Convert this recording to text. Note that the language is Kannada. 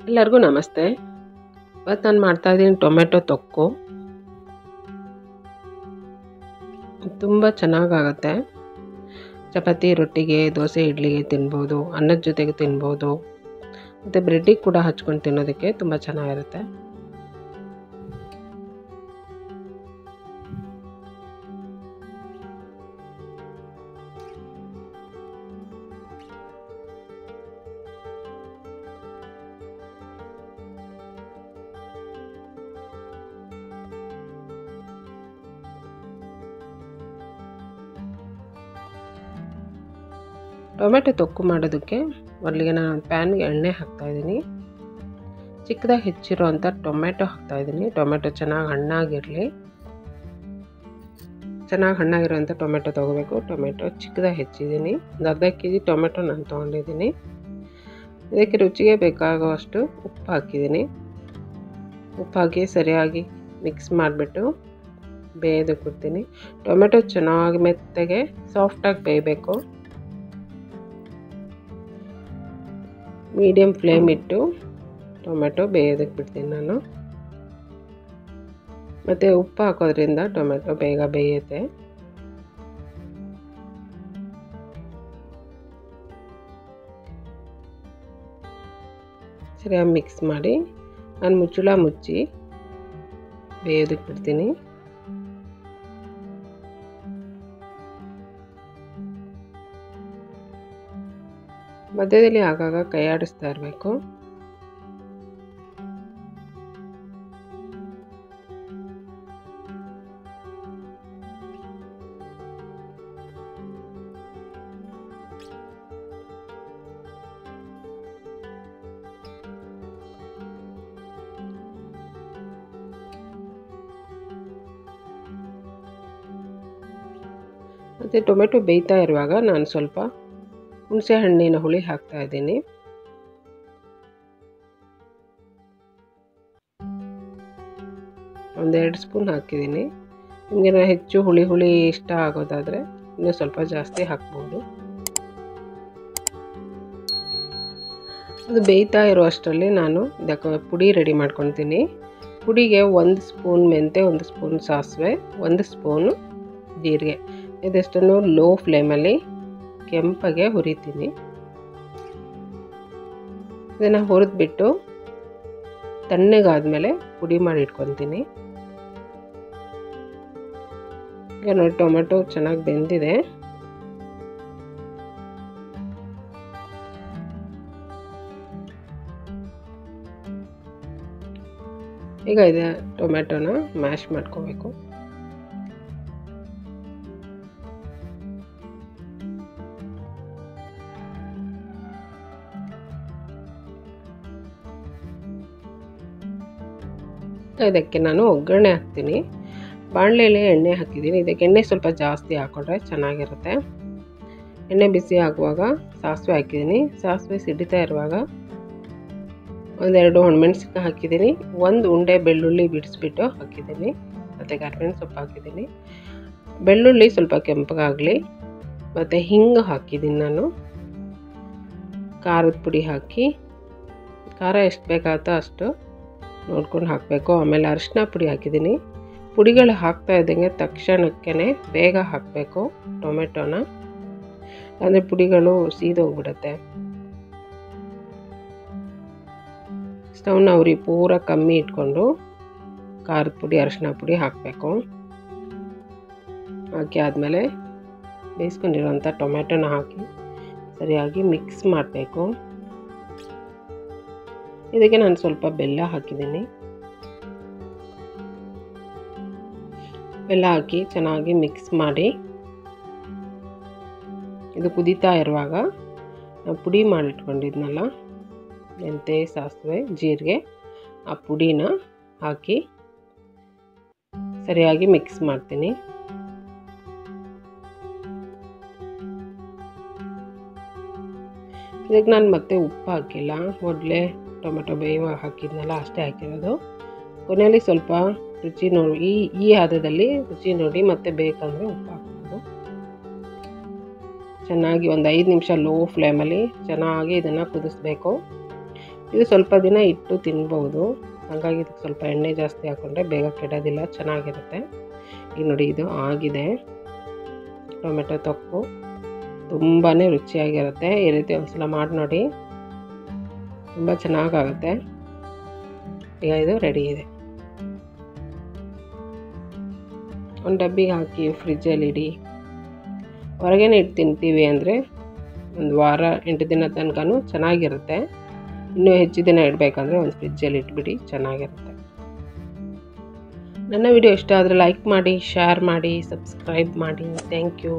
ಎಲ್ಲರಿಗೂ ನಮಸ್ತೆ. ಇವತ್ತು ನಾನು ಮಾಡ್ತಾಯಿದ್ದೀನಿ ಟೊಮೆಟೊ ತೊಕ್ಕು. ತುಂಬ ಚೆನ್ನಾಗಾಗುತ್ತೆ. ಚಪಾತಿ, ರೊಟ್ಟಿಗೆ, ದೋಸೆ, ಇಡ್ಲಿಗೆ ತಿನ್ಬೋದು, ಅನ್ನದ ಜೊತೆಗೆ ತಿನ್ಬೋದು, ಮತ್ತು ಬ್ರೆಡ್ಡಿಗೆ ಕೂಡ ಹಚ್ಕೊಂಡು ತಿನ್ನೋದಕ್ಕೆ ತುಂಬ ಚೆನ್ನಾಗಿರುತ್ತೆ. ಟೊಮೆಟೊ ತೊಕ್ಕು ಮಾಡೋದಕ್ಕೆ ಮೊದಲಿಗೆ ನಾನು ಒಂದು ಪ್ಯಾನ್ಗೆ ಎಣ್ಣೆ ಹಾಕ್ತಾಯಿದ್ದೀನಿ. ಚಿಕ್ಕದಾಗಿ ಹೆಚ್ಚಿರೋವಂಥ ಟೊಮೆಟೊ ಹಾಕ್ತಾಯಿದ್ದೀನಿ. ಟೊಮೆಟೊ ಚೆನ್ನಾಗಿ ಹಣ್ಣಾಗಿರಲಿ. ಚೆನ್ನಾಗಿ ಹಣ್ಣಾಗಿರೋವಂಥ ಟೊಮೆಟೊ ತೊಗೋಬೇಕು. ಟೊಮೆಟೊ ಚಿಕ್ಕದಾಗಿ ಹೆಚ್ಚಿದ್ದೀನಿ. ಒಂದು ಅರ್ಧ ಕೆಜಿ ಟೊಮೆಟೊ ನಾನು ತೊಗೊಂಡಿದ್ದೀನಿ. ಇದಕ್ಕೆ ರುಚಿಗೆ ಬೇಕಾಗುವಷ್ಟು ಉಪ್ಪು ಹಾಕಿದ್ದೀನಿ. ಉಪ್ಪು ಹಾಕಿ ಸರಿಯಾಗಿ ಮಿಕ್ಸ್ ಮಾಡಿಬಿಟ್ಟು ಬೇಯೋದಕ್ಕೆ ಬಿಡ್ತೀನಿ. ಟೊಮೆಟೊ ಚೆನ್ನಾಗಿ ಮೆತ್ತಗೆ ಸಾಫ್ಟಾಗಿ ಬೇಯಬೇಕು. ಮೀಡಿಯಮ್ ಫ್ಲೇಮ್ ಇಟ್ಟು ಟೊಮೆಟೊ ಬೇಯೋದಕ್ಕೆ ಬಿಡ್ತೀನಿ ನಾನು. ಮತ್ತು ಉಪ್ಪು ಹಾಕೋದ್ರಿಂದ ಟೊಮೆಟೊ ಬೇಗ ಬೇಯುತ್ತೆ. ಸರಿಯಾಗಿ ಮಿಕ್ಸ್ ಮಾಡಿ ನಾನು ಮುಚ್ಚಳ ಮುಚ್ಚಿ ಬೇಯೋದಕ್ಕೆ ಬಿಡ್ತೀನಿ. ಮಧ್ಯದಲ್ಲಿ ಆಗಾಗ ಕೈ ಆಡಿಸ್ತಾ ಇರಬೇಕು. ಮತ್ತು ಟೊಮೆಟೊ ಬೇಯ್ತಾ ಇರುವಾಗ ನಾನು ಸ್ವಲ್ಪ ಹುಣಸೆ ಹಣ್ಣಿನ ಹುಳಿ ಹಾಕ್ತಾ ಇದ್ದೀನಿ. ಒಂದೆರಡು ಸ್ಪೂನ್ ಹಾಕಿದ್ದೀನಿ. ನಿಮಗೆ ಹೆಚ್ಚು ಹುಳಿ ಇಷ್ಟ ಆಗೋದಾದರೆ ಇನ್ನೂ ಸ್ವಲ್ಪ ಜಾಸ್ತಿ ಹಾಕ್ಬೋದು. ಅದು ಬೇಯ್ತಾ ಇರೋ ಅಷ್ಟರಲ್ಲಿ ನಾನು ಇದಕ್ಕೆ ಪುಡಿ ರೆಡಿ ಮಾಡ್ಕೊತೀನಿ. ಪುಡಿಗೆ 1 ಸ್ಪೂನ್ ಮೆಂತೆ, 1 ಸ್ಪೂನ್ ಸಾಸಿವೆ, 1 ಸ್ಪೂನು ಜೀರಿಗೆ, ಇದಷ್ಟನ್ನು ಲೋ ಫ್ಲೇಮಲ್ಲಿ ಕೆಂಪಗೆ ಹುರಿತೀನಿ. ಇದನ್ನು ಹುರಿದ್ಬಿಟ್ಟು ತಣ್ಣಗಾದ್ಮೇಲೆ ಪುಡಿ ಮಾಡಿ ಇಟ್ಕೊತೀನಿ. ಈಗ ನೋಡಿ ಟೊಮೆಟೊ ಚೆನ್ನಾಗಿ ಬೆಂದಿದೆ. ಈಗ ಇದೆ ಟೊಮೆಟೊನ ಮ್ಯಾಶ್ ಮಾಡ್ಕೋಬೇಕು. ಇದಕ್ಕೆ ನಾನು ಒಗ್ಗರಣೆ ಹಾಕ್ತೀನಿ. ಬಾಣಲೆಯಲ್ಲಿ ಎಣ್ಣೆ ಹಾಕಿದ್ದೀನಿ. ಇದಕ್ಕೆ ಎಣ್ಣೆ ಸ್ವಲ್ಪ ಜಾಸ್ತಿ ಹಾಕೊಂಡ್ರೆ ಚೆನ್ನಾಗಿರುತ್ತೆ. ಎಣ್ಣೆ ಬಿಸಿ ಆಗುವಾಗ ಸಾಸಿವೆ ಹಾಕಿದ್ದೀನಿ. ಸಾಸಿವೆ ಸಿಡಿತಾ ಇರುವಾಗ ಒಂದೆರಡು ಒಣಮೆಣಸಿನ್ಕಾಯಿ ಹಾಕಿದ್ದೀನಿ. 1 ಉಂಡೆ ಬೆಳ್ಳುಳ್ಳಿ ಬಿಡಿಸ್ಬಿಟ್ಟು ಹಾಕಿದ್ದೀನಿ. ಮತ್ತು ಕರಿಬೇವಿನ ಸೊಪ್ಪು ಹಾಕಿದ್ದೀನಿ. ಬೆಳ್ಳುಳ್ಳಿ ಸ್ವಲ್ಪ ಕೆಂಪಗಾಗಲಿ. ಮತ್ತು ಹಿಂಗು ಹಾಕಿದ್ದೀನಿ ನಾನು. ಖಾರದ ಪುಡಿ ಹಾಕಿ, ಖಾರ ಎಷ್ಟು ಬೇಕಾಗುತ್ತೋ ಅಷ್ಟು ನೋಡ್ಕೊಂಡು ಹಾಕಬೇಕು. ಆಮೇಲೆ ಅರಿಶಿನ ಪುಡಿ ಹಾಕಿದ್ದೀನಿ. ಪುಡಿಗಳು ಹಾಕ್ತಾ ಇದ್ದಂಗೆ ತಕ್ಷಣಕ್ಕೆ ಬೇಗ ಹಾಕಬೇಕು ಟೊಮೆಟೊನ, ಅಂದರೆ ಪುಡಿಗಳು ಸೀದೋಗ್ಬಿಡುತ್ತೆ. ಸ್ಟವ್ನ ಉರಿ ಪೂರ ಕಮ್ಮಿ ಇಟ್ಕೊಂಡು ಖಾರದ ಪುಡಿ, ಅರಿಶಿನ ಪುಡಿ ಹಾಕಬೇಕು. ಹಾಕಿ ಆದಮೇಲೆ ಬೇಯಿಸ್ಕೊಂಡಿರೋಂಥ ಟೊಮೆಟೊನ ಹಾಕಿ ಸರಿಯಾಗಿ ಮಿಕ್ಸ್ ಮಾಡಬೇಕು. ಇದಕ್ಕೆ ನಾನು ಸ್ವಲ್ಪ ಬೆಲ್ಲ ಹಾಕಿದ್ದೀನಿ. ಬೆಲ್ಲ ಹಾಕಿ ಚೆನ್ನಾಗಿ ಮಿಕ್ಸ್ ಮಾಡಿ ಇದು ಕುದೀತಾ ಇರುವಾಗ ನಾವು ಪುಡಿ ಮಾಡಿಟ್ಕೊಂಡಿದ್ನಲ್ಲ ಮೆಂತೆ, ಸಾಸಿವೆ, ಜೀರಿಗೆ, ಆ ಪುಡಿನ ಹಾಕಿ ಸರಿಯಾಗಿ ಮಿಕ್ಸ್ ಮಾಡ್ತೀನಿ. ಇದಕ್ಕೆ ನಾನು ಮತ್ತೆ ಉಪ್ಪು ಹಾಕಿಲ್ಲ. ಮೊದಲೇ ಟೊಮೆಟೊ ಬೇಯುವಾಗ ಹಾಕಿದ್ನಲ್ಲ ಅಷ್ಟೇ ಹಾಕಿರೋದು. ಕೊನೆಯಲ್ಲಿ ಸ್ವಲ್ಪ ರುಚಿ ನೋಡಿ, ಈ ಹದದಲ್ಲಿ ರುಚಿ ನೋಡಿ ಮತ್ತೆ ಬೇಕಂದರೆ ಉಪ್ಪು ಹಾಕ್ಬೋದು. ಚೆನ್ನಾಗಿ ಒಂದು 5 ನಿಮಿಷ ಲೋ ಫ್ಲೇಮಲ್ಲಿ ಚೆನ್ನಾಗಿ ಇದನ್ನು ಕುದಿಸ್ಬೇಕು. ಇದು ಸ್ವಲ್ಪ ದಿನ ಇಟ್ಟು ತಿನ್ಬೋದು, ಹಾಗಾಗಿ ಇದಕ್ಕೆ ಸ್ವಲ್ಪ ಎಣ್ಣೆ ಜಾಸ್ತಿ ಹಾಕ್ಕೊಂಡ್ರೆ ಬೇಗ ಕೆಡೋದಿಲ್ಲ, ಚೆನ್ನಾಗಿರುತ್ತೆ. ಈಗ ನೋಡಿ ಇದು ಆಗಿದೆ. ಟೊಮೆಟೊ ತೊಕ್ಕು ತುಂಬಾ ರುಚಿಯಾಗಿರುತ್ತೆ. ಈ ರೀತಿ ಒಂದ್ಸಲ ಮಾಡಿ ನೋಡಿ, ತುಂಬ ಚೆನ್ನಾಗಾಗುತ್ತೆ. ಈಗ ಇದು ರೆಡಿ ಇದೆ. ಒಂದು ಡಬ್ಬಿಗೆ ಹಾಕಿ ಫ್ರಿಜ್ಜಲ್ಲಿ ಇಡಿ. ಹೊರಗೇನೆ ಇಟ್ಟು ತಿಂತೀವಿ ಅಂದರೆ ಒಂದು ವಾರ 8 ದಿನ ತನಕನೂ ಚೆನ್ನಾಗಿರುತ್ತೆ. ಇನ್ನೂ ಹೆಚ್ಚು ದಿನ ಇಡಬೇಕಂದ್ರೆ ಒಂದು ಫ್ರಿಜ್ಜಲ್ಲಿ ಇಟ್ಬಿಡಿ, ಚೆನ್ನಾಗಿರುತ್ತೆ. ನನ್ನ ವಿಡಿಯೋ ಇಷ್ಟ ಆದರೆ ಲೈಕ್ ಮಾಡಿ, ಶೇರ್ ಮಾಡಿ, ಸಬ್ಸ್ಕ್ರೈಬ್ ಮಾಡಿ. Thank you.